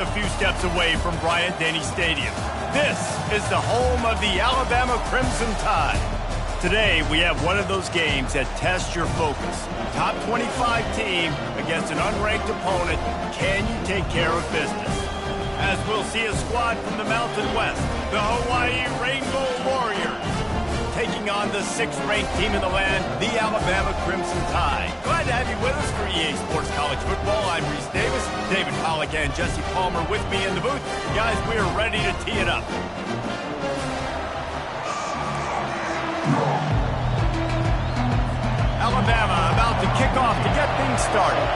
A few steps away from Bryant-Denny Stadium. This is the home of the Alabama Crimson Tide. Today, we have one of those games that tests your focus. Top 25 team against an unranked opponent. Can you take care of business? As we'll see a squad from the Mountain West, the Hawaii Rainbow Warriors, taking on the 6th-ranked team in the land, the Alabama Crimson Tide. Glad to have you with us for EA Sports College Football. I'm Reese Davis, David Pollack and Jesse Palmer with me in the booth. Guys, we are ready to tee it up. Alabama about to kick off to get things started.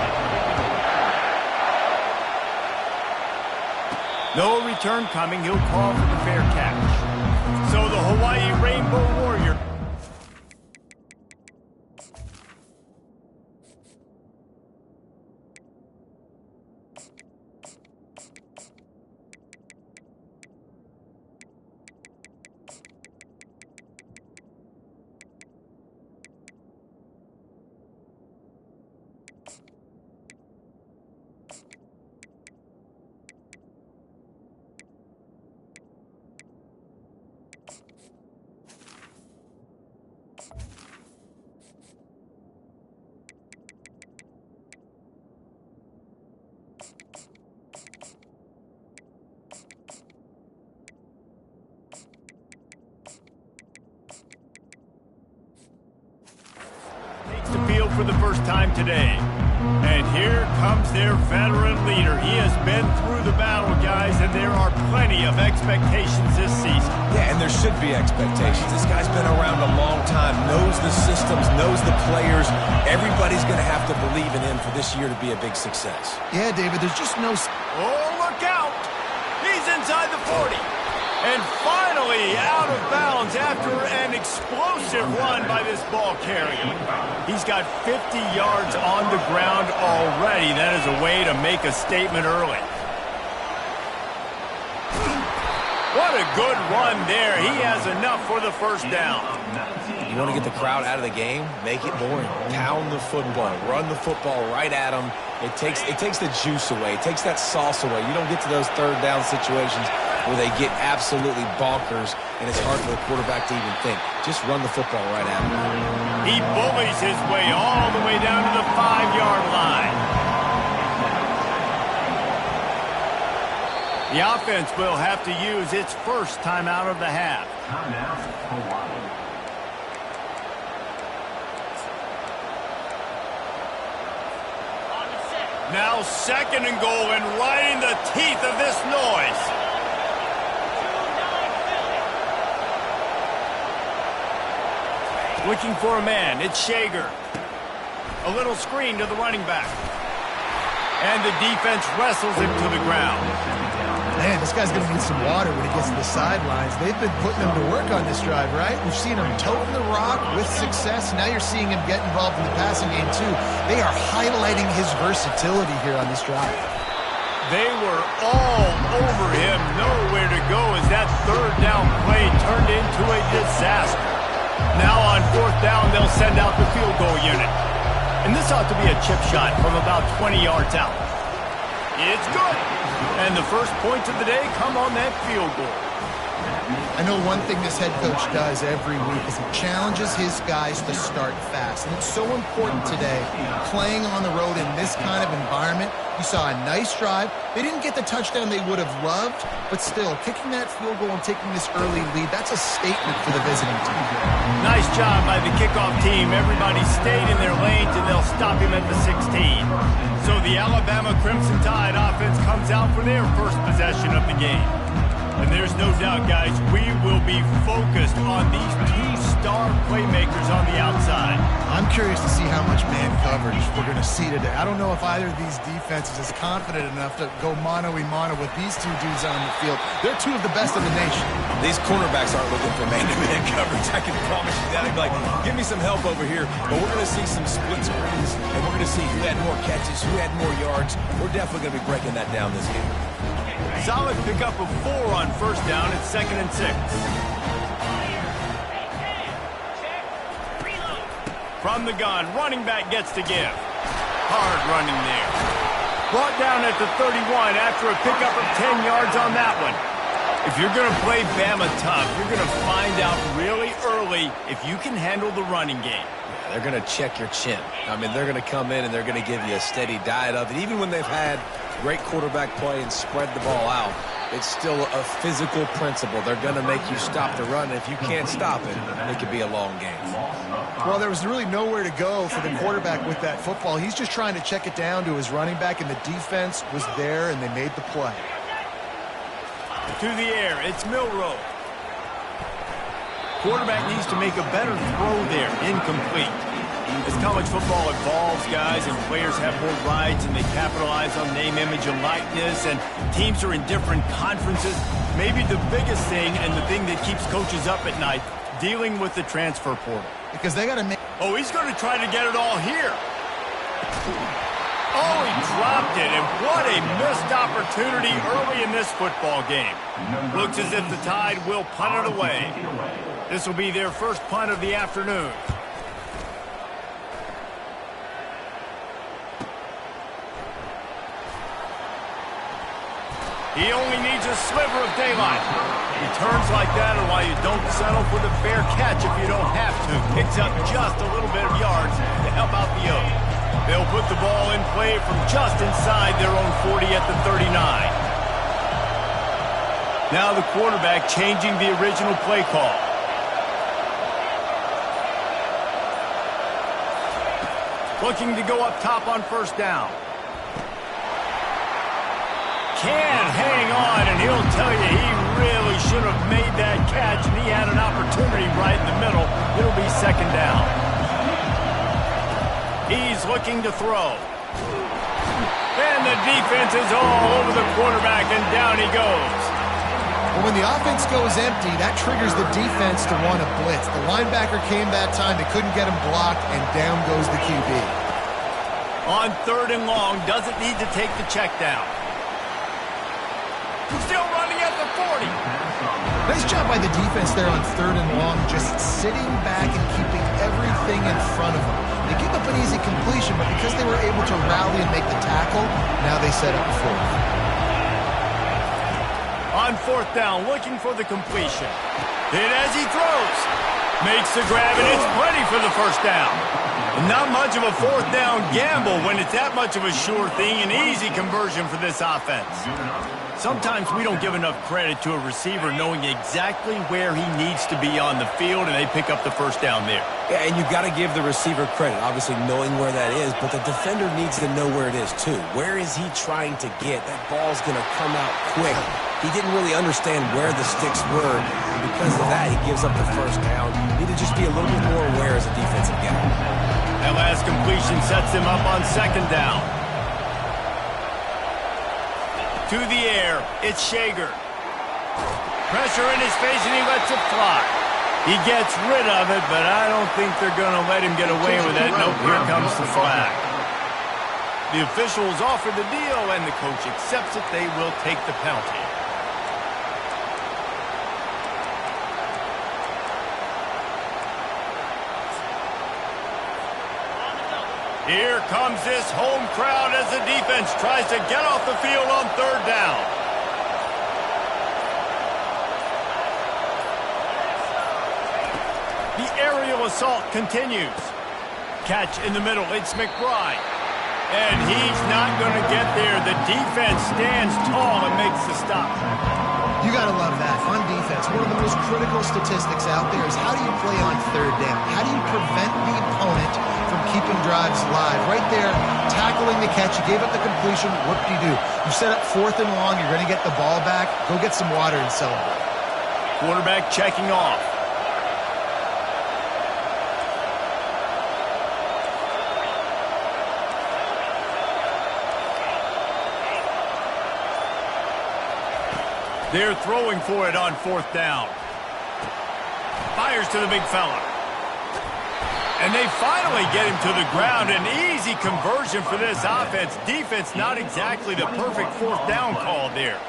No return coming. He'll call for the fair catch. So the Hawaii Rainbow Warrior. The field for the first time today. And here comes their veteran leader. He has been through the battle, guys, and there are plenty of expectations this season. Yeah, and there should be expectations. This guy's been around a long time, knows the systems, knows the players. Everybody's going to have to believe in him for this year to be a big success. Yeah, David, there's just no... Oh, look out! He's inside the 40. And finally out of bounds after an explosive run by this ball carrier. He's got 50 yards on the ground already. That is a way to make a statement early. What a good run there. He has enough for the first down. You want to get the crowd out of the game? Make it boring. Pound the football. Run the football right at them. It takes the juice away. It takes that sauce away. You don't get to those third down situations where they get absolutely bonkers, and it's hard for the quarterback to even think. Just run the football right at him. He bullies his way all the way down to the 5-yard line. The offense will have to use its first timeout of the half. Now 2nd and goal, and right in the teeth of this noise. Looking for a man, it's Shager. A little screen to the running back. And the defense wrestles him to the ground. Man, this guy's going to need some water when he gets to the sidelines. They've been putting him to work on this drive, right? We've seen him toting the rock with success. Now you're seeing him get involved in the passing game, too. They are highlighting his versatility here on this drive. They were all over him. Nowhere to go as that third down play turned into a disaster. Now on 4th down, they'll send out the field goal unit. And this ought to be a chip shot from about 20 yards out. It's good. And the first points of the day come on that field goal. I know one thing this head coach does every week is he challenges his guys to start fast. And it's so important today, playing on the road in this kind of environment. You saw a nice drive. They didn't get the touchdown they would have loved, but still, kicking that field goal and taking this early lead, that's a statement for the visiting team. Nice job by the kickoff team. Everybody stayed in their lanes, and they'll stop him at the 16. So the Alabama Crimson Tide offense comes out for their first possession of the game. And there's no doubt, guys, we will be focused on these 2 star playmakers on the outside. I'm curious to see how much man coverage we're going to see today. I don't know if either of these defenses is confident enough to go mano-a-mano with these 2 dudes on the field. They're 2 of the best in the nation. These cornerbacks aren't looking for man-to-man coverage. I can promise you that. They're like, give me some help over here. But we're going to see some split screens, and we're going to see who had more catches, who had more yards. We're definitely going to be breaking that down this game. Solid pickup of 4 on 1st down. It's 2nd and 6. From the gun, running back gets to give. Hard running there. Brought down at the 31 after a pickup of 10 yards on that one. If you're going to play BAMA tough, you're going to find out really early if you can handle the running game. Yeah, they're going to check your chin. I mean, they're going to come in and they're going to give you a steady diet of it. Even when they've had great quarterback play and spread the ball out, it's still a physical principle. They're going to make you stop the run. If you can't stop it, it could be a long game. Well, there was really nowhere to go for the quarterback with that football. He's just trying to check it down to his running back, and the defense was there, and they made the play. To the air, it's Milrow. Quarterback needs to make a better throw there, incomplete. As college football evolves, guys, and players have more rights and they capitalize on name, image, and likeness, and teams are in different conferences, maybe the biggest thing and the thing that keeps coaches up at night, dealing with the transfer portal. Because they got to make... Oh, he's going to try to get it all here. Oh, he dropped it, and what a missed opportunity early in this football game. Looks as if the Tide will punt it away. This will be their first punt of the afternoon. He only needs a sliver of daylight. Returns like that are why you don't settle for the fair catch if you don't have to. Picks up just a little bit of yards to help out the Oak. They'll put the ball in play from just inside their own 40 at the 39. Now the quarterback changing the original play call. Looking to go up top on first down. Can hang on, and he'll tell you he really should have made that catch, and he had an opportunity right in the middle. It'll be second down. He's looking to throw. And the defense is all over the quarterback, and down he goes. Well, when the offense goes empty, that triggers the defense to want to blitz. The linebacker came that time. They couldn't get him blocked, and down goes the QB. On third and long, doesn't need to take the check down. Still running at the 40. Nice job by the defense there on third and long, just sitting back and keeping everything in front of them. They give up an easy completion, but because they were able to rally and make the tackle, now they set up fourth. On fourth down, looking for the completion. Hit as he throws. Makes the grab, and it's plenty for the first down. Not much of a fourth down gamble when it's that much of a sure thing, an easy conversion for this offense. Sometimes we don't give enough credit to a receiver knowing exactly where he needs to be on the field, and they pick up the first down there. Yeah, and you've got to give the receiver credit, obviously knowing where that is, but the defender needs to know where it is too. Where is he trying to get? That ball's going to come out quick. He didn't really understand where the sticks were. Because of that, he gives up the first down. You need to just be a little bit more aware as a defensive guy. That last completion sets him up on second down. To the air, it's Shager. Pressure in his face, and he lets it fly. He gets rid of it, but I don't think they're going to let him get away with it. Nope, here comes the flag. The officials offer the deal, and the coach accepts it. They will take the penalty. Here comes this home crowd as the defense tries to get off the field on third down. The aerial assault continues. Catch in the middle, it's McBride. And he's not going to get there. The defense stands tall and makes the stop. You got to love that. On defense, one of the most critical statistics out there is how do you play on third down? How do you prevent the opponent from keeping drives live? Right there, tackling the catch. You gave up the completion. What do? You set up fourth and long. You're going to get the ball back. Go get some water and celebrate. Quarterback checking off. They're throwing for it on fourth down. Fires to the big fella. And they finally get him to the ground. An easy conversion for this offense. Defense not exactly the perfect fourth down call there.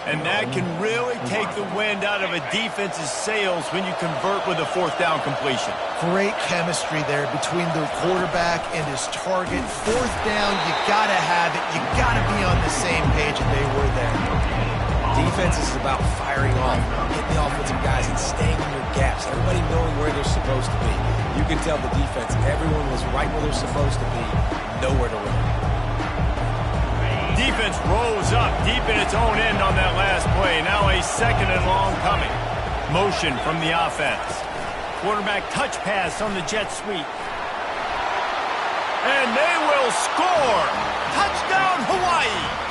And that can really take the wind out of a defense's sails when you convert with a fourth down completion. Great chemistry there between the quarterback and his target. Fourth down, you got to have it. You got to be on the same page, and they were there. Defense is about firing off, hitting the offensive guys and staying in your gaps. Everybody knowing where they're supposed to be. You can tell the defense, everyone was right where they're supposed to be, nowhere to run. Defense rolls up deep in its own end on that last play. Now a second and long coming. Motion from the offense. Quarterback touch pass on the jet sweep. And they will score! Touchdown, Hawaii!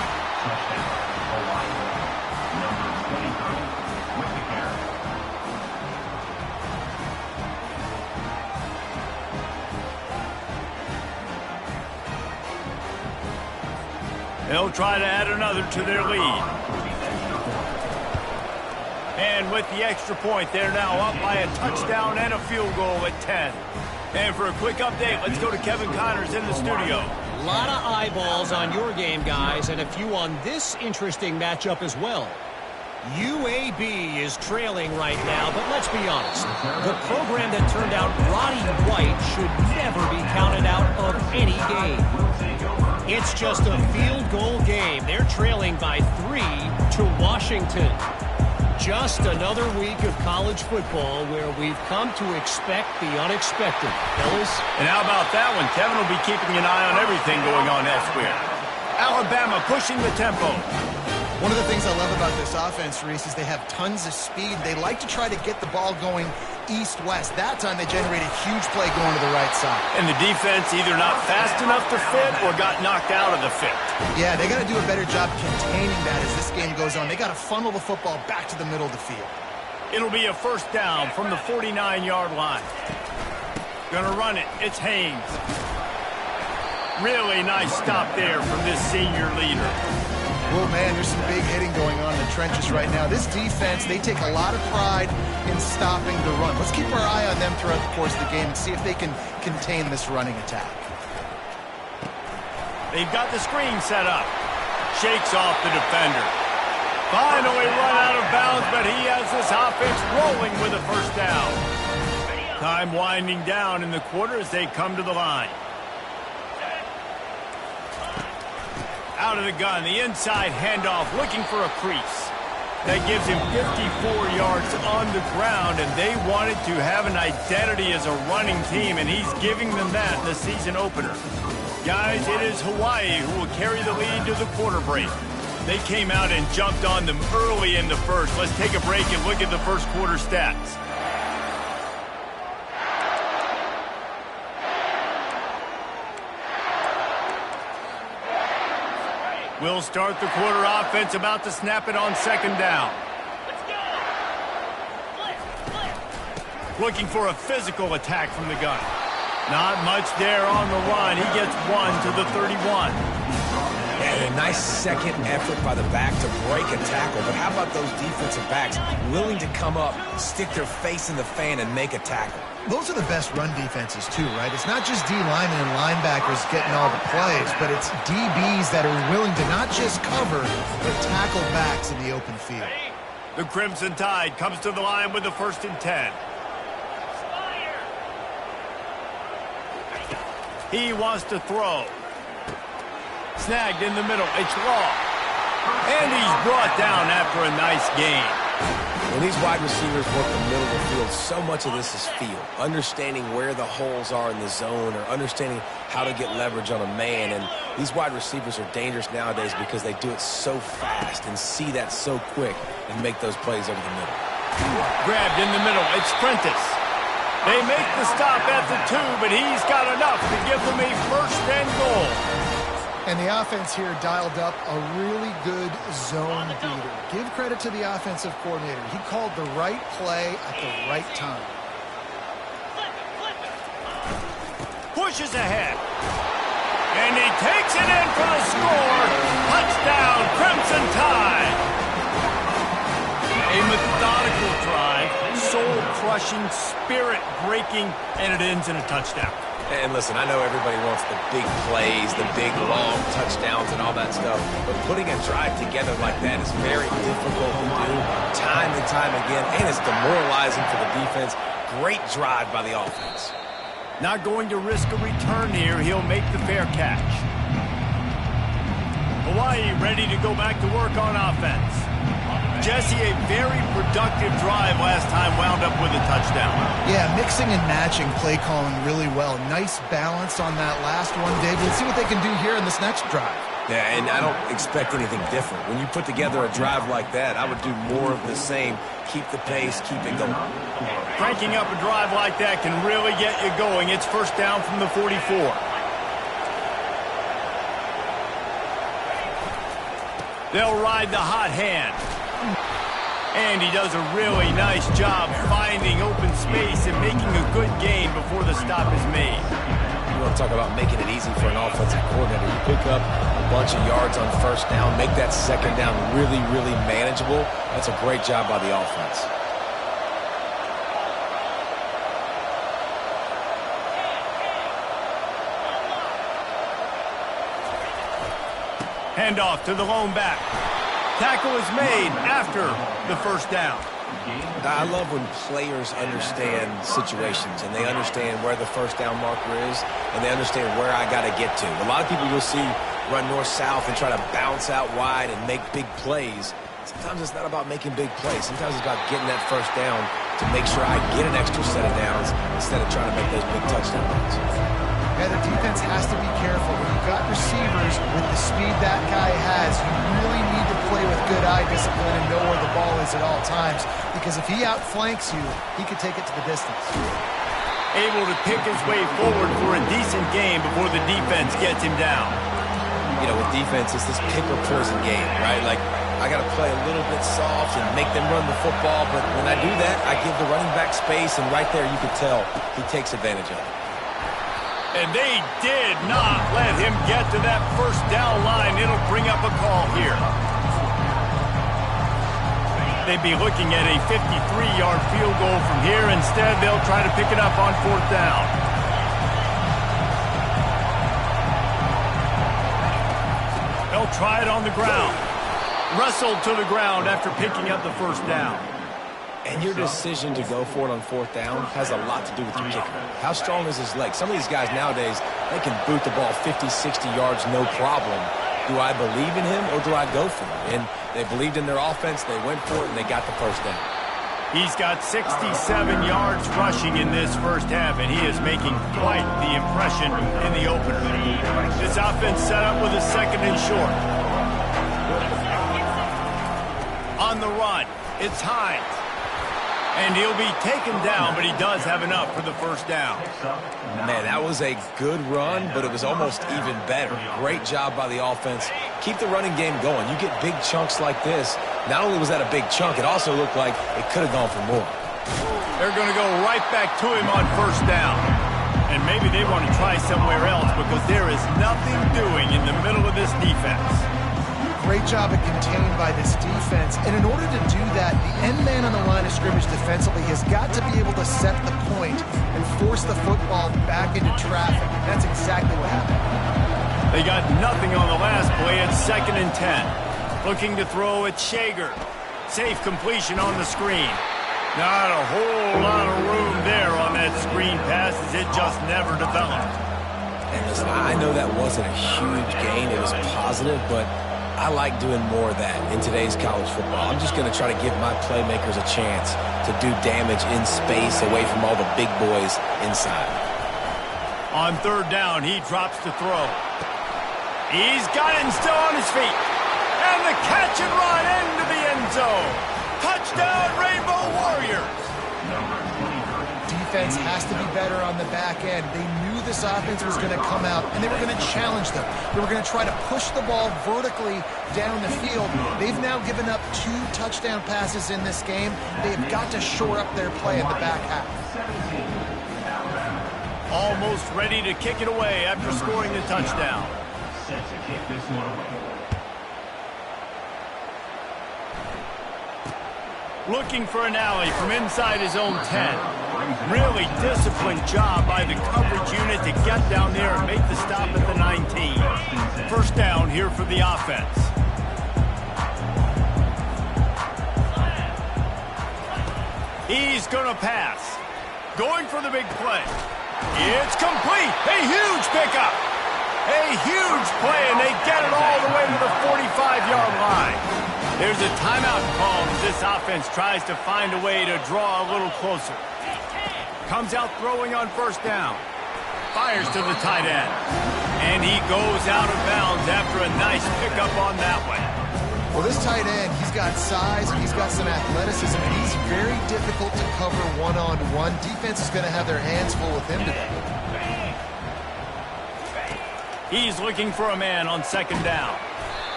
They'll try to add another to their lead. And with the extra point, they're now up by a touchdown and a field goal at 10. And for a quick update, let's go to Kevin Connors in the studio. A lot of eyeballs on your game, guys, and a few on this interesting matchup as well. UAB is trailing right now, but let's be honest. The program that turned out Roddy White should never be counted out of any game. It's just a field goal game. They're trailing by 3 to Washington. Just another week of college football where we've come to expect the unexpected. Fellas? And how about that one? Kevin will be keeping an eye on everything going on elsewhere. Alabama pushing the tempo. One of the things I love about this offense, Reese, is they have tons of speed. They like to try to get the ball going east-west. That time they generated a huge play going to the right side. And the defense either not fast enough to fit or got knocked out of the fit. Yeah, they got to do a better job containing that as this game goes on. They got to funnel the football back to the middle of the field. It'll be a first down from the 49-yard line. Gonna run it. It's Haynes. Really nice stop there from this senior leader. Oh, man, there's some big hitting going on in the trenches right now. This defense, they take a lot of pride in stopping the run. Let's keep our eye on them throughout the course of the game and see if they can contain this running attack. They've got the screen set up. Shakes off the defender. Finally run out of bounds, but he has this offense rolling with a first down. Time winding down in the quarter as they come to the line. Out of the gun, the inside handoff, looking for a crease. That gives him 54 yards on the ground, and they wanted to have an identity as a running team, and he's giving them that in the season opener. Guys, it is Hawaii who will carry the lead to the quarter break. They came out and jumped on them early in the first. Let's take a break and look at the first quarter stats. We'll start the quarter offense, about to snap it on second down. Looking for a physical attack from the gun. Not much there on the run. He gets one to the 31. And a nice second effort by the back to break a tackle. But how about those defensive backs willing to come up, stick their face in the fan, and make a tackle? Those are the best run defenses, too, right? It's not just D linemen and linebackers getting all the plays, but it's DBs that are willing to not just cover, but tackle backs in the open field. The Crimson Tide comes to the line with the 1st and 10. He wants to throw. Snagged in the middle. It's Law. And he's brought down after a nice gain. When these wide receivers work the middle of the field, so much of this is feel. Understanding where the holes are in the zone or understanding how to get leverage on a man. And these wide receivers are dangerous nowadays because they do it so fast and see that so quick and make those plays over the middle. Grabbed in the middle. It's Prentice. They make the stop at the 2, but he's got enough to give them a first and goal. And the offense here dialed up a really good zone beater. Give credit to the offensive coordinator. He called the right play at the right time. Pushes ahead. And he takes it in for the score. Touchdown, Crimson Tide. A methodical drive, soul-crushing, spirit-breaking, and it ends in a touchdown. And listen, I know everybody wants the big plays, the big long touchdowns and all that stuff, but putting a drive together like that is very difficult to do time and time again, and it's demoralizing for the defense. Great drive by the offense. Not going to risk a return here. He'll make the fair catch. Hawaii ready to go back to work on offense. Jesse, a very productive drive last time, wound up with a touchdown. Yeah, mixing and matching play calling really well. Nice balance on that last one, Dave. Let's see what they can do here in this next drive. Yeah, and I don't expect anything different. When you put together a drive like that, I would do more of the same. Keep the pace, keep it going. Cranking up a drive like that can really get you going. It's first down from the 44. They'll ride the hot hand. And he does a really nice job finding open space and making a good gain before the stop is made. You want to talk about making it easy for an offensive coordinator. You pick up a bunch of yards on first down, make that second down really, really manageable. That's a great job by the offense. Handoff to the lone back. Tackle is made after the first down. I love when players understand situations and they understand where the first down marker is and they understand where I got to get to. A lot of people you'll see run north-south and try to bounce out wide and make big plays. Sometimes it's not about making big plays. Sometimes it's about getting that first down to make sure I get an extra set of downs instead of trying to make those big touchdown runs. Yeah, the defense has to be careful. When you've got receivers with the speed that guy has, you really need to play with good eye discipline and know where the ball is at all times. Because if he outflanks you, he could take it to the distance. Able to pick his way forward for a decent game before the defense gets him down. You know, with defense, it's this pick or poison game, right? Like, I got to play a little bit soft and make them run the football. But when I do that, I give the running back space. And right there, you can tell he takes advantage of it. And they did not let him get to that first down line. It'll bring up a call here. They'd be looking at a 53-yard field goal from here. Instead, they'll try to pick it up on fourth down. They'll try it on the ground. Wrestled to the ground after picking up the first down. And your decision to go for it on fourth down has a lot to do with your kicker. How strong is his leg? Some of these guys nowadays, they can boot the ball 50, 60 yards, no problem. Do I believe in him or do I go for it? And they believed in their offense, they went for it, and they got the first down. He's got 67 yards rushing in this first half, and he is making quite the impression in the opener. This offense set up with a second and short. On the run, it's Hines. And he'll be taken down, but he does have enough for the first down. Man, that was a good run, but it was almost even better. Great job by the offense. Keep the running game going. You get big chunks like this. Not only was that a big chunk, it also looked like it could have gone for more. They're going to go right back to him on first down. And maybe they want to try somewhere else because there is nothing doing in the middle of this defense. Great job of contained by this defense. And in order to do that, the end man on the line of scrimmage defensively has got to be able to set the point and force the football back into traffic. That's exactly what happened. They got nothing on the last play. It's 2nd and 10. Looking to throw at Shager. Safe completion on the screen. Not a whole lot of room there on that screen pass as it just never developed. And listen, I know that wasn't a huge gain. It was positive, but I like doing more of that in today's college football. I'm just going to try to give my playmakers a chance to do damage in space away from all the big boys inside. On third down, he drops to throw. He's got it and still on his feet. And the catch and run into the end zone. Touchdown, Rainbow Warriors. Defense has to be better on the back end. They knew this offense was going to come out, and they were going to challenge them. They were going to try to push the ball vertically down the field. They've now given up 2 touchdown passes in this game. They've got to shore up their play in the back half. Almost ready to kick it away after scoring the touchdown. Set to kick this one away. Looking for an alley from inside his own 10. Really disciplined job by the coverage unit to get down there and make the stop at the 19. First down here for the offense. He's going to pass. Going for the big play. It's complete. A huge pickup. A huge play, and they get it all the way to the 45-yard line. There's a timeout called as this offense tries to find a way to draw a little closer. Comes out throwing on first down. Fires to the tight end. And he goes out of bounds after a nice pickup on that one. Well, this tight end, he's got size, and he's got some athleticism, and he's very difficult to cover one-on-one. Defense is going to have their hands full with him today. He's looking for a man on second down.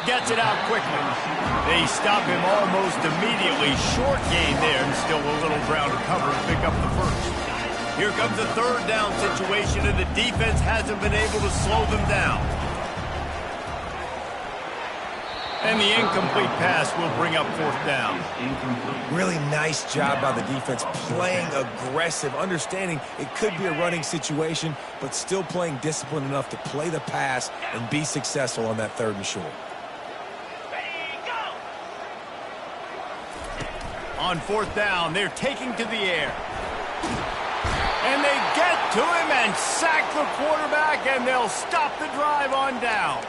Gets it out quickly. They stop him almost immediately. Short gain there, and still a little ground to cover to pick up the first. Here comes a third down situation, and the defense hasn't been able to slow them down. And the incomplete pass will bring up fourth down. Really nice job by the defense, playing aggressive, understanding it could be a running situation, but still playing disciplined enough to play the pass and be successful on that third and short. On fourth down, they're taking to the air. And they get to him and sack the quarterback, and they'll stop the drive on downs.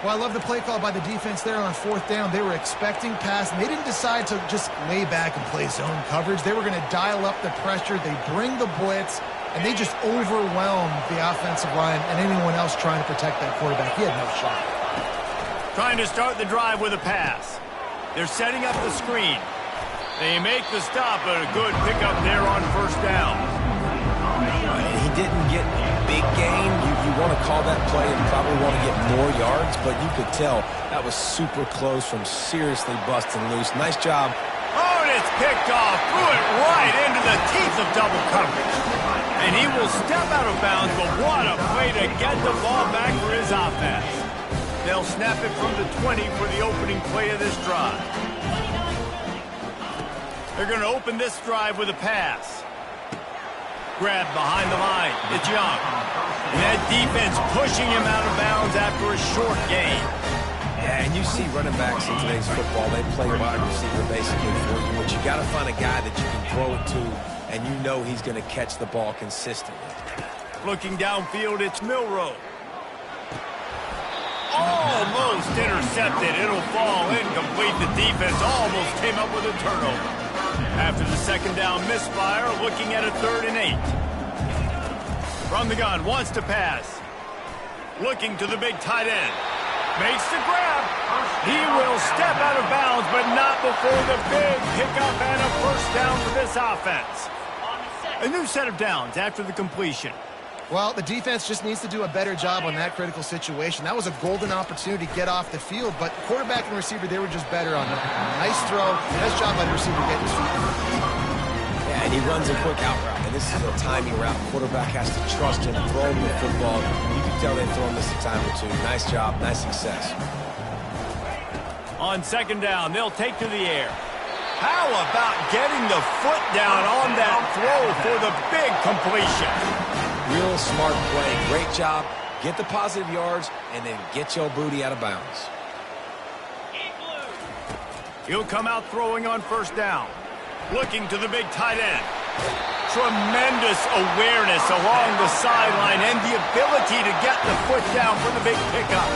Well, I love the play call by the defense there on fourth down. They were expecting pass, and they didn't decide to just lay back and play zone coverage. They were going to dial up the pressure. They bring the blitz, and they just overwhelmed the offensive line and anyone else trying to protect that quarterback. He had no shot. Trying to start the drive with a pass. They're setting up the screen. They make the stop, but a good pickup there on first down. He didn't get big gain. You want to call that play and probably want to get more yards, but you could tell that was super close from seriously busting loose. Nice job. Oh, and it's picked off. Threw it right into the teeth of double coverage. And he will step out of bounds, but what a play to get the ball back for his offense. They'll snap it from the 20 for the opening play of this drive. They're going to open this drive with a pass. Grabbed behind the line. It's Young. And that defense pushing him out of bounds after a short gain. Yeah, and you see running backs in today's football, they play wide receiver basically for you, but you got to find a guy that you can throw it to, and you know he's going to catch the ball consistently. Looking downfield, it's Milroe. Almost intercepted. It'll fall incomplete. The defense almost came up with a turnover. After the second down misfire, looking at a 3rd and 8. From the gun, wants to pass. Looking to the big tight end. Makes the grab. He will step out of bounds, but not before the big pickup and a first down for this offense. A new set of downs after the completion. Well, the defense just needs to do a better job on that critical situation. That was a golden opportunity to get off the field, but quarterback and receiver, they were just better on that. Nice throw. Nice job by the receiver getting his feet. Yeah, and he runs a quick out route, and this is a timing route. Quarterback has to trust him, throw him the football. You can tell they've thrown this a time or two. Nice job, nice success. On second down, they'll take to the air. How about getting the foot down on that throw for the big completion? Real smart play. Great job. Get the positive yards, and then get your booty out of bounds. He'll come out throwing on first down. Looking to the big tight end. Tremendous awareness along the sideline and the ability to get the foot down for the big pickup.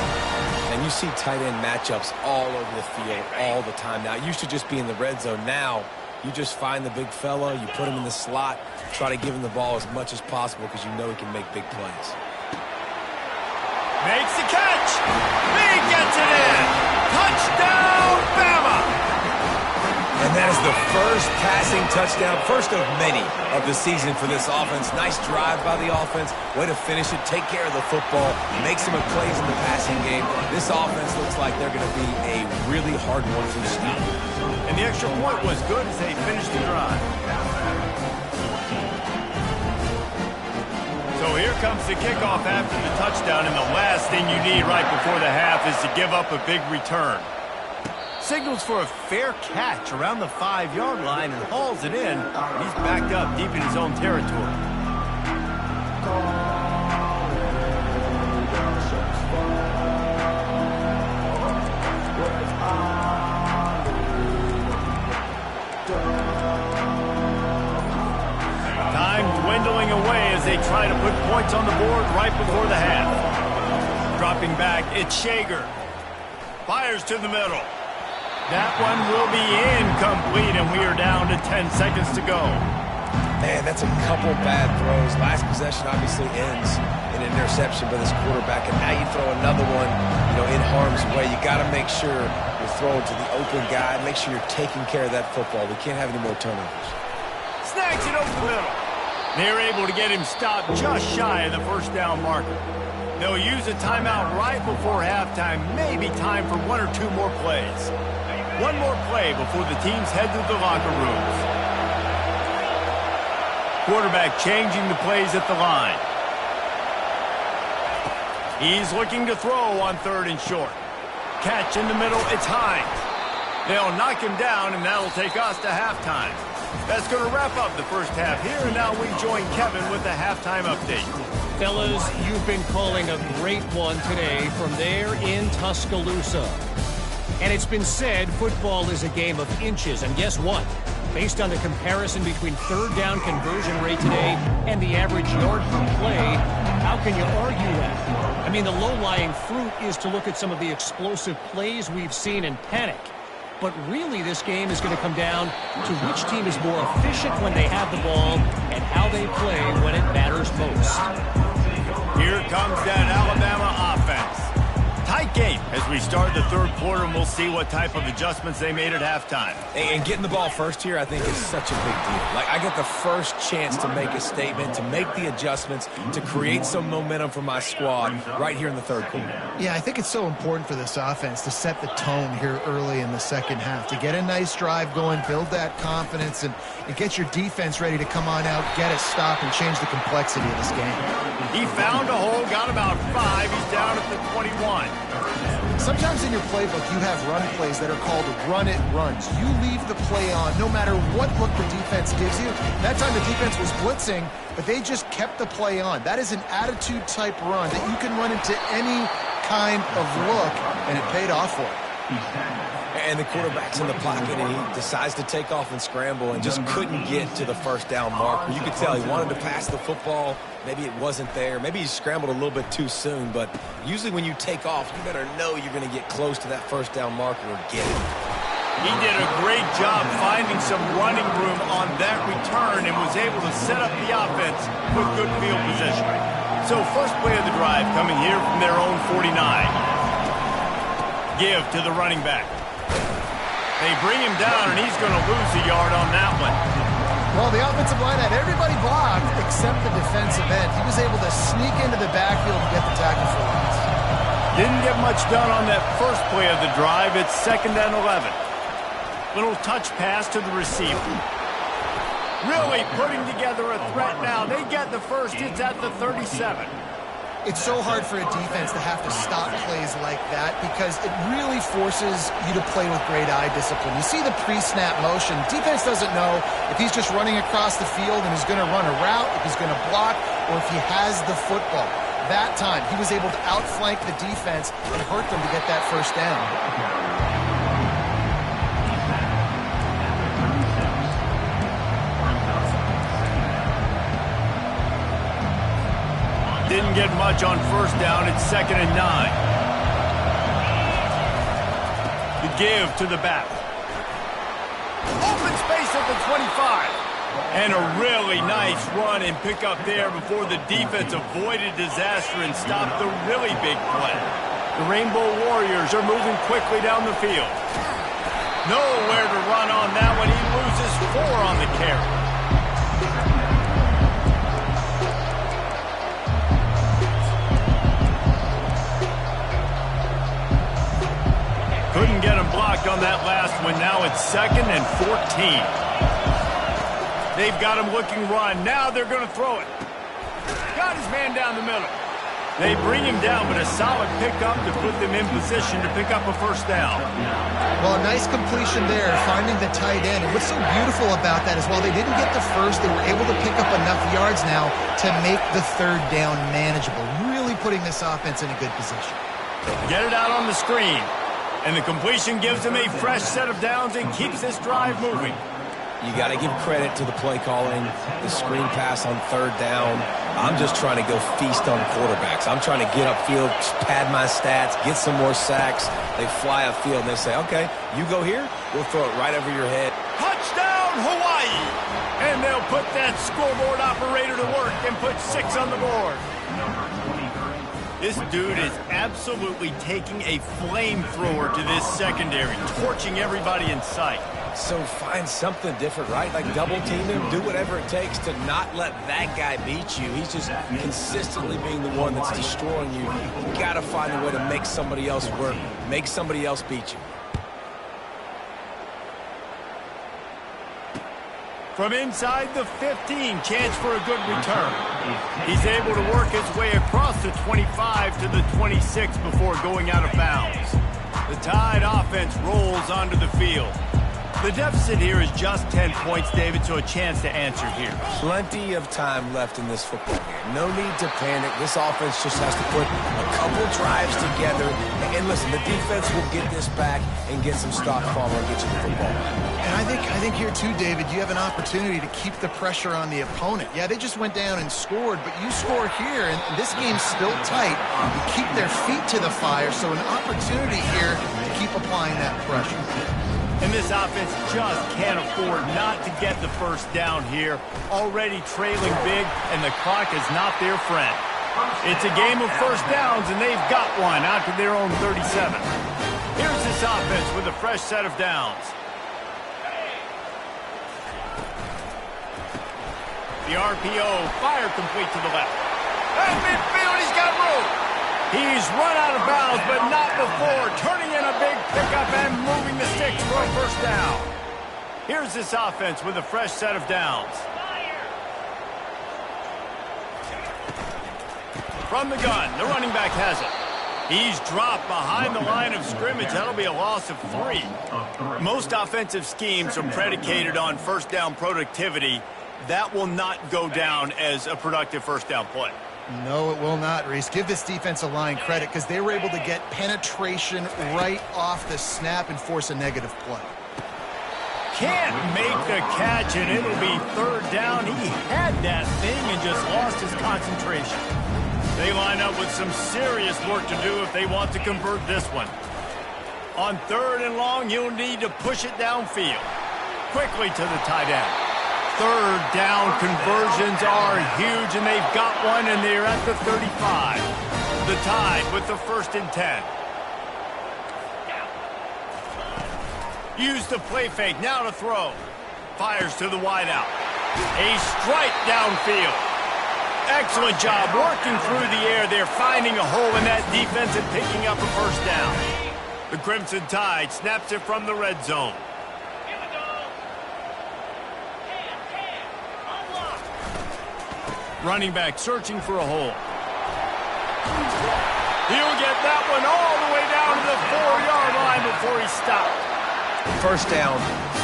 And you see tight end matchups all over the field all the time now. It used to just be in the red zone. Now you just find the big fella, you put him in the slot, try to give him the ball as much as possible because you know he can make big plays. Makes the catch. He gets it in. Touchdown, BAMA. And that is the first passing touchdown, first of many of the season for this offense. Nice drive by the offense. Way to finish it, take care of the football, make some plays in the passing game. This offense looks like they're going to be a really hard one to stop. And the extra point was good as they finished the drive. So here comes the kickoff after the touchdown, and the last thing you need right before the half is to give up a big return. Signals for a fair catch around the 5-yard line and hauls it in. He's backed up deep in his own territory. Time dwindling away as they try to put points on the board right before the half. Dropping back, it's Shager. Fires to the middle. That one will be incomplete, and we are down to 10 seconds to go. Man, that's a couple bad throws. Last possession obviously ends in an interception by this quarterback, and now you throw another one, in harm's way. You got to make sure you're throwing to the open guy. Make sure you're taking care of that football. We can't have any more turnovers. Snags it over the middle. They're able to get him stopped just shy of the first down marker. They'll use a timeout right before halftime. Maybe time for one or two more plays. One more play before the teams head to the locker rooms. Quarterback changing the plays at the line. He's looking to throw on 3rd and short. Catch in the middle, it's Hines. They'll knock him down, and that'll take us to halftime. That's going to wrap up the first half here, and now we join Kevin with the halftime update. Fellas, you've been calling a great one today from there in Tuscaloosa. And it's been said football is a game of inches. And guess what? Based on the comparison between 3rd down conversion rate today and the average yard per play, how can you argue that? I mean, the low-lying fruit is to look at some of the explosive plays we've seen and panic. But really, this game is going to come down to which team is more efficient when they have the ball and how they play when it matters most. Here comes that Alabama offense. Tight game as we start the 3rd quarter, and we'll see what type of adjustments they made at halftime. And getting the ball first here, I think, is such a big deal. Like, I get the first chance to make a statement, to make the adjustments, to create some momentum for my squad right here in the 3rd quarter. Yeah, I think it's so important for this offense to set the tone here early in the second half, to get a nice drive going, build that confidence, and get your defense ready to come on out, get a stop, and change the complexity of this game. He found a hole, got about 5. He's down at the 21. Sometimes in your playbook, you have run plays that are called run-it runs. You leave the play on no matter what look the defense gives you. That time the defense was blitzing, but they just kept the play on. That is an attitude-type run that you can run into any kind of look, and it paid off for it. And the quarterback's in the pocket, and he decides to take off and scramble and just couldn't get to the first down marker. You could tell he wanted to pass the football. Maybe it wasn't there. Maybe he scrambled a little bit too soon. But usually when you take off, you better know you're going to get close to that first down marker or get it. He did a great job finding some running room on that return and was able to set up the offense with good field position. So first play of the drive coming here from their own 49. Give to the running back. They bring him down, and he's going to lose a yard on that one. Well, the offensive line had everybody blocked except the defensive end. He was able to sneak into the backfield and get the tackle for us. Didn't get much done on that first play of the drive. It's 2nd and 11. Little touch pass to the receiver. Really putting together a threat now. They get the first. It's at the 37. It's so hard for a defense to have to stop plays like that because it really forces you to play with great eye discipline. You see the pre-snap motion. Defense doesn't know if he's just running across the field and he's going to run a route, if he's going to block, or if he has the football. That time, he was able to outflank the defense and hurt them to get that first down. Didn't get much on first down. It's 2nd and 9. The give to the back. Open space at the 25. And a really nice run and pick up there before the defense avoided disaster and stopped the really big play. The Rainbow Warriors are moving quickly down the field. Nowhere to run on that one. He loses 4 on the carry. Couldn't get him blocked on that last one. Now it's 2nd and 14. They've got him looking run. Now they're going to throw it. Got his man down the middle. They bring him down, but a solid pickup to put them in position to pick up a first down. Well, a nice completion there, finding the tight end. And what's so beautiful about that is while they didn't get the first, they were able to pick up enough yards now to make the third down manageable, really putting this offense in a good position. Get it out on the screen. And the completion gives them a fresh set of downs and keeps this drive moving. You got to give credit to the play calling, the screen pass on third down. I'm just trying to go feast on quarterbacks. I'm trying to get upfield, pad my stats, get some more sacks. They fly upfield and they say, okay, you go here, we'll throw it right over your head. Touchdown, Hawaii! And they'll put that scoreboard operator to work and put 6 on the board. This dude is absolutely taking a flamethrower to this secondary, torching everybody in sight. So find something different, right? Like double team him, do whatever it takes to not let that guy beat you. He's just consistently being the one that's destroying you. You got to find a way to make somebody else work, make somebody else beat you. From inside the 15, chance for a good return. He's able to work his way across the 25 to the 26 before going out of bounds. The Tide offense rolls onto the field. The deficit here is just 10 points, David, so a chance to answer here. Plenty of time left in this football game. No need to panic. This offense just has to put a couple drives together. And listen, the defense will get this back and get some stop follow and get you the football. And I think here too, David, you have an opportunity to keep the pressure on the opponent. Yeah, they just went down and scored, but you score here, and this game's still tight. You keep their feet to the fire, so an opportunity here to keep applying that pressure. And this offense just can't afford not to get the first down here. Already trailing big, and the clock is not their friend. It's a game of first downs, and they've got one out to their own 37. Here's this offense with a fresh set of downs. The RPO, fire complete to the left. And midfield, he's got room. He's run out of bounds, but not before. Turning in a big pickup and moving the sticks for a first down. Here's this offense with a fresh set of downs. From the gun, the running back has it. He's dropped behind the line of scrimmage. That'll be a loss of 3. Most offensive schemes are predicated on first down productivity. That will not go down as a productive first down play. No, it will not, Reese. Give this defensive line credit because they were able to get penetration right off the snap and force a negative play. Can't make the catch, and it'll be third down. He had that thing and just lost his concentration. They line up with some serious work to do if they want to convert this one. On third and long, you'll need to push it downfield. Quickly to the tight end. Third down conversions are huge, and they've got one, and they're at the 35. The Tide with the 1st and 10. Use the play fake, now to throw. Fires to the wideout. A strike downfield. Excellent job working through the air. They're finding a hole in that defense and picking up a first down. The Crimson Tide snaps it from the red zone. Running back searching for a hole. He'll get that one all the way down to the 4-yard line before he stopped. First down,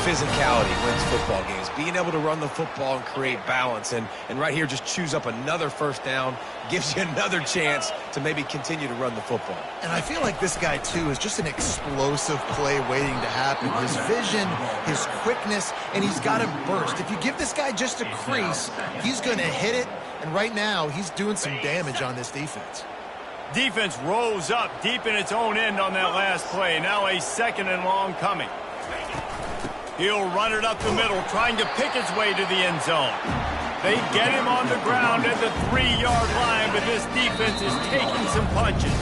physicality wins football games. Being able to run the football and create balance. And right here, just choose up another first down, gives you another chance to maybe continue to run the football. And I feel like this guy, too, is just an explosive play waiting to happen. His vision, his quickness, and he's got him burst. If you give this guy just a crease, he's going to hit it. And right now, he's doing some damage on this defense. Defense rose up deep in its own end on that last play. Now a 2nd and long coming. He'll run it up the middle, trying to pick his way to the end zone. They get him on the ground at the 3-yard line, but this defense is taking some punches.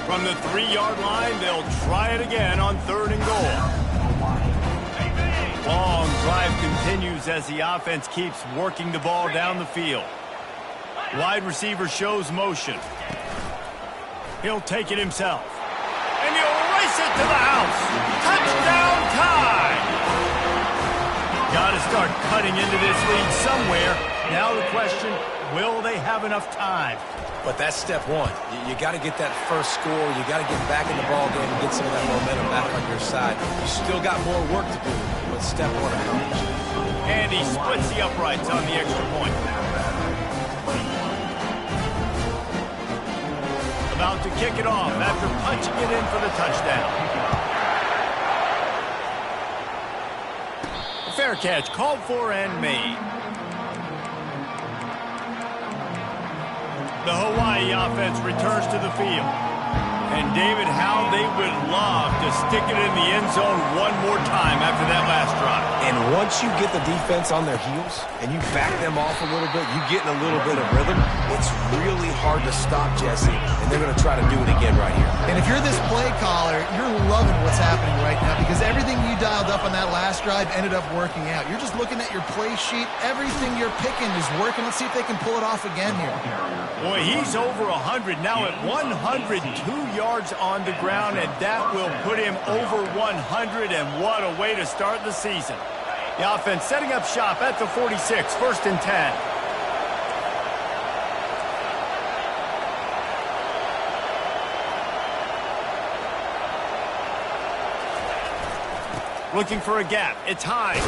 From the 3-yard line, they'll try it again on 3rd and goal. Long drive continues as the offense keeps working the ball down the field. Wide receiver shows motion. He'll take it himself. And he'll race it to the house. Touchdown Tide! Got to start cutting into this lead somewhere. Now the question, will they have enough time? But that's step one. You got to get that first score. You got to get back in the ball game and get some of that momentum back on your side. You still got more work to do, but step one accomplished. And he splits the uprights on the extra point. About to kick it off after punching it in for the touchdown. Fair catch called for and made. The Hawaii offense returns to the field. And David, how they would love to stick it in the end zone one more time after that last drive. And once you get the defense on their heels and you back them off a little bit, you get in a little bit of rhythm, it's really hard to stop, Jesse, and they're going to try to do it again right here. And if you're this play caller, you're loving what's happening right now because everything you dialed up on that last drive ended up working out. You're just looking at your play sheet. Everything you're picking is working. Let's see if they can pull it off again here. Boy, he's over 100 now at 102 yards on the ground, and that will put him over 100, and what a way to start the season. The offense setting up shop at the 46, 1st and 10. Looking for a gap. It's high.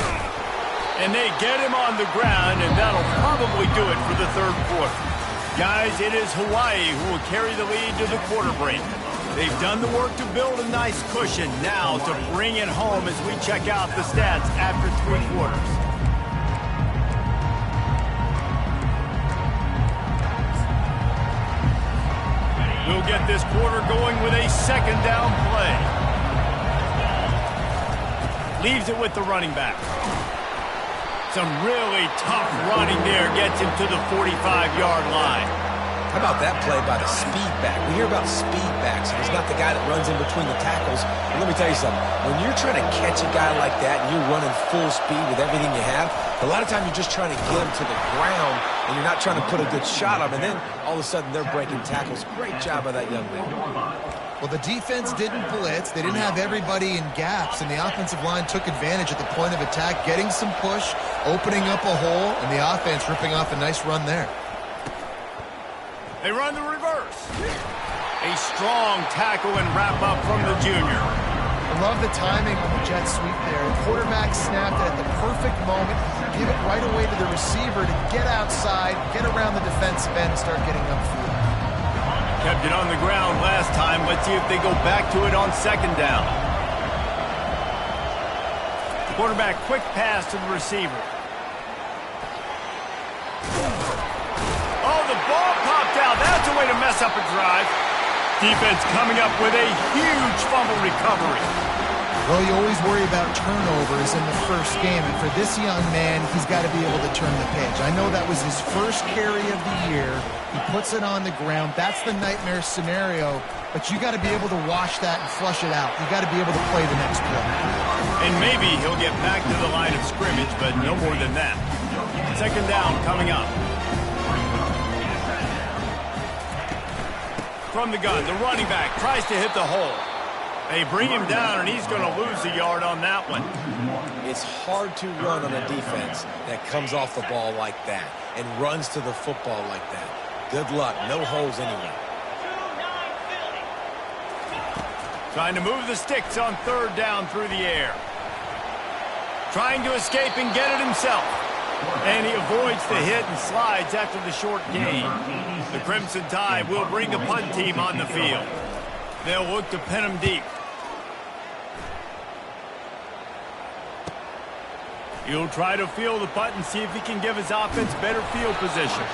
And they get him on the ground, and that'll probably do it for the third quarter. Guys, it is Hawaii who will carry the lead to the quarter break. They've done the work to build a nice cushion. Now to bring it home as we check out the stats after 3 quarters. We'll get this quarter going with a 2nd down play. Leaves it with the running back. Some really tough running there gets him to the 45-yard line. How about that play by the speed back? We hear about speed backs, and it's not the guy that runs in between the tackles. And let me tell you something. When you're trying to catch a guy like that and you're running full speed with everything you have, a lot of times you're just trying to get him to the ground, and you're not trying to put a good shot on him. And then all of a sudden they're breaking tackles. Great job by that young man. Well, the defense didn't blitz. They didn't have everybody in gaps, and the offensive line took advantage at the point of attack, getting some push, opening up a hole, and the offense ripping off a nice run there. They run the reverse. A strong tackle and wrap up from the junior. I love the timing on the jet sweep there. The quarterback snapped it at the perfect moment. Give it right away to the receiver to get outside, get around the defensive end, and start getting upfield. Kept it on the ground last time. Let's see if they go back to it on 2nd down. Quarterback quick pass to the receiver. Oh, the ball popped out. That's a way to mess up a drive. Defense coming up with a huge fumble recovery. Well, you always worry about turnovers in the first game, and for this young man, he's got to be able to turn the page. I know that was his first carry of the year. He puts it on the ground. That's the nightmare scenario, but you got to be able to wash that and flush it out. You got to be able to play the next play. And maybe he'll get back to the line of scrimmage, but no more than that. 2nd down coming up. From the gun, the running back tries to hit the hole. They bring him down, and he's going to lose a yard on that one. It's hard to run on a defense that comes off the ball like that and runs to the football like that. Good luck. No holes anywhere. Trying to move the sticks on 3rd down through the air. Trying to escape and get it himself. And he avoids the hit and slides after the short gain. The Crimson Tide will bring the punt team on the field. They'll look to pin him deep. He'll try to feel the punt and see if he can give his offense better field position.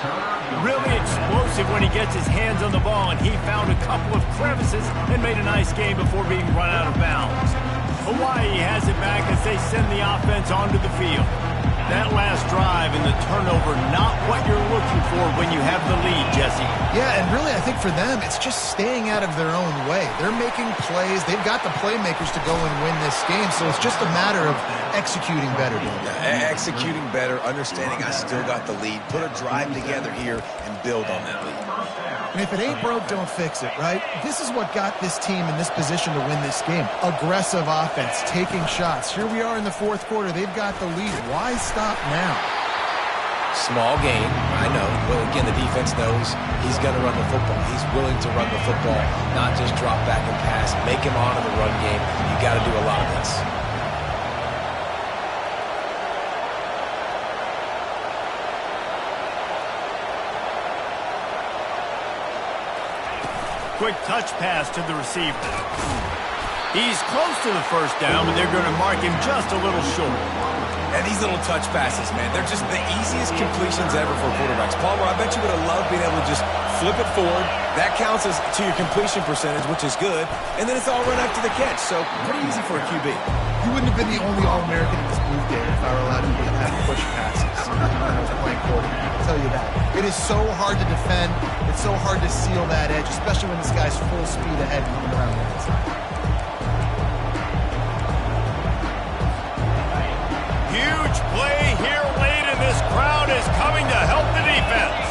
Really explosive when he gets his hands on the ball, and he found a couple of crevices and made a nice game before being run out of bounds. Hawaii has it back as they send the offense onto the field. That last drive and the turnover, not what you're looking for when you have the lead, Jesse. Yeah, and really, I think for them, it's just staying out of their own way. They're making plays. They've got the playmakers to go and win this game, so it's just a matter of executing better. Executing better, understanding I still got the lead. Put a drive together here and build on that lead. And if it ain't broke, don't fix it, right? This is what got this team in this position to win this game. Aggressive offense, taking shots. Here we are in the 4th quarter. They've got the lead. Why stop now? Small gain, I know. But again, the defense knows he's going to run the football. He's willing to run the football, not just drop back and pass, make him honor the run game. You got to do a lot of this. Quick touch pass to the receiver. He's close to the first down, but they're going to mark him just a little short. And these little touch passes, man, they're just the easiest completions ever for quarterbacks. Palmer, I bet you would have loved being able to just flip it forward. That counts as to your completion percentage, which is good. And then it's all run after the catch, so pretty easy for a QB. You wouldn't have been the only All-American in this move game if I were allowed to have push passes when I was playing quarterback. I'll tell you that. It is so hard to defend. It's so hard to seal that edge, especially when this guy's full speed ahead and moving around the inside. Huge play here late, and this crowd is coming to help the defense.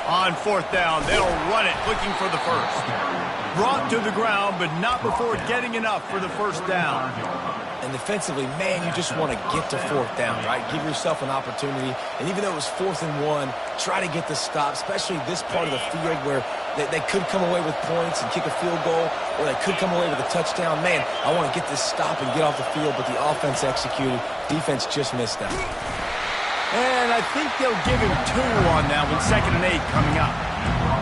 On fourth down, they'll run it, looking for the first. Brought to the ground, but not before getting enough for the first down. And defensively, man, you just want to get to fourth down, right? Give yourself an opportunity. And even though it was 4th and 1, try to get the stop, especially this part of the field where they could come away with points and kick a field goal, or they could come away with a touchdown. Man, I want to get this stop and get off the field, but the offense executed. Defense just missed that. And I think they'll give him 2 on that one, 2nd and 8 coming up.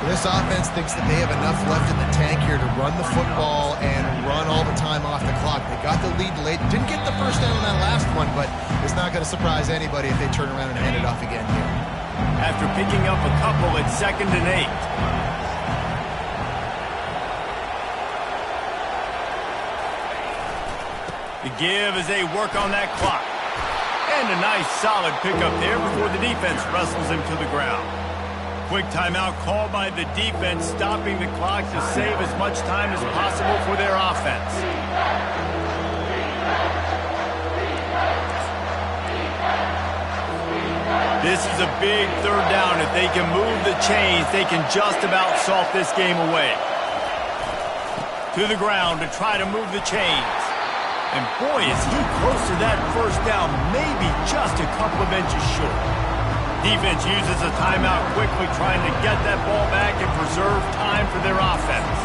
This offense thinks that they have enough left in the tank here to run the football and run all the time off the clock. They got the lead late. Didn't get the first down on that last one, but it's not going to surprise anybody if they turn around and hand it off again here. After picking up a couple, it's 2nd and 8. The give as they work on that clock. And a nice solid pickup there before the defense wrestles him to the ground. Quick timeout called by the defense, stopping the clock to save as much time as possible for their offense. This is a big 3rd down. If they can move the chains, they can just about salt this game away. To the ground to try to move the chains. And boy, is he close to that first down, maybe just a couple of inches short. Defense uses a timeout quickly, trying to get that ball back and preserve time for their offense.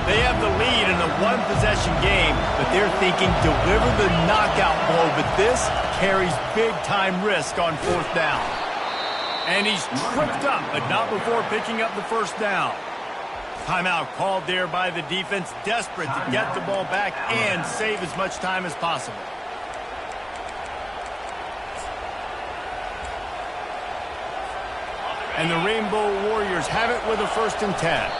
They have the lead in a 1-possession game, but they're thinking deliver the knockout blow, but this carries big-time risk on 4th down. And he's tripped up, but not before picking up the first down. Timeout called there by the defense, desperate to get the ball back and save as much time as possible. And the Rainbow Warriors have it with a 1st and 10.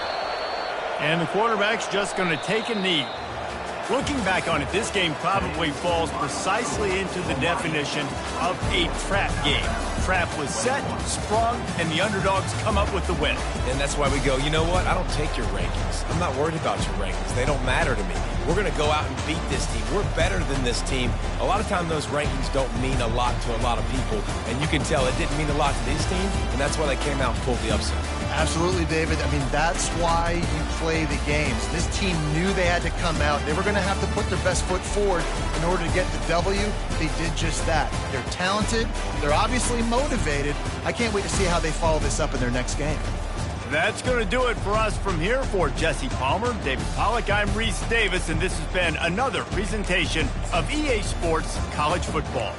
And the quarterback's just going to take a knee. Looking back on it, this game probably falls precisely into the definition of a trap game. Trap was set, sprung, and the underdogs come up with the win. And that's why we go, you know what? I don't take your rankings. I'm not worried about your rankings. They don't matter to me. We're going to go out and beat this team. We're better than this team. A lot of times those rankings don't mean a lot to a lot of people. And you can tell it didn't mean a lot to this team, and that's why they came out and pulled the upset. Absolutely, David. I mean, that's why you play the games. This team knew they had to come out. They were going to have to put their best foot forward in order to get the W. They did just that. They're talented. They're obviously motivated. I can't wait to see how they follow this up in their next game. That's going to do it for us from here. For Jesse Palmer, David Pollack, I'm Reese Davis, and this has been another presentation of EA Sports College Football.